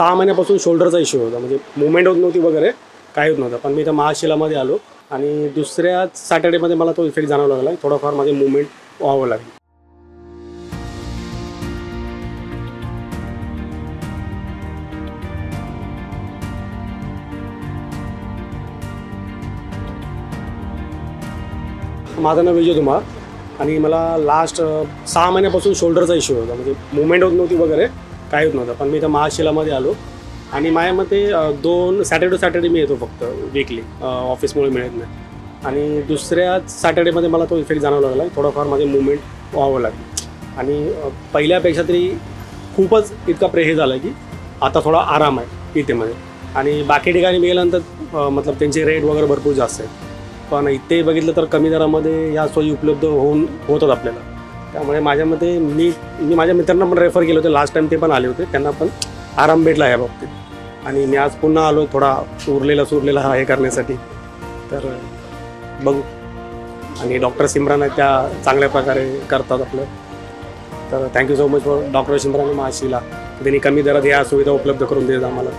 6 महिन्यापासून शोल्डरचा इश्यू होता, म्हणजे मूवमेंट होत नव्हती वगैरे, काही होत नव्हतं. पण मी इथं महाशिलामध्ये आलो आणि दुसऱ्या सॅटर्डेमध्ये मला तो इफेक्ट जाणवायला लागला. थोडंफार माझे मूवमेंट व्हावं लागली. माझं नाव विजय धुमाळ आणि मला लास्ट 6 महिन्यापासून शोल्डरचा इश्यू होता, म्हणजे मूवमेंट होत नव्हती वगैरे, काही होत नव्हतं. पण मी इथं महाशिलामध्ये आलो आणि माझ्या मते 2 सॅटर्डे मी येतो फक्त वीकली, ऑफिसमुळे मिळत नाही. आणि दुसऱ्या सॅटर्डेमध्ये मला तो इफेक्ट जाणवायला लागला. थोडंफार माझे मूवमेंट व्हावं लागलं आणि पहिल्यापेक्षा तरी खूपच इतका हे झाला की आता थोडा आराम आहे इथेमध्ये. आणि बाकी ठिकाणी मी गेल्यानंतर मतलब त्यांचे रेट वगैरे भरपूर जास्त आहेत, पण इथे बघितलं तर कमी दरामध्ये या सोयी उपलब्ध होतात आपल्याला. त्यामुळे माझ्या मते मी माझ्या मित्रांना पण रेफर केलं होतं. लास्ट टाईम ते पण आले होते, त्यांना पण आराम भेटला या बाबतीत. आणि मी आज पुन्हा आलो थोडा सुरलेला हे करण्यासाठी. तर बघू. आणि डॉक्टर सिमरन आहेत, त्या चांगल्या प्रकारे करतात आपलं. तर thank you so much for doctor Simran Mahashila. त्यांनी कमी दरात या सुविधा उपलब्ध करून देतात आम्हाला.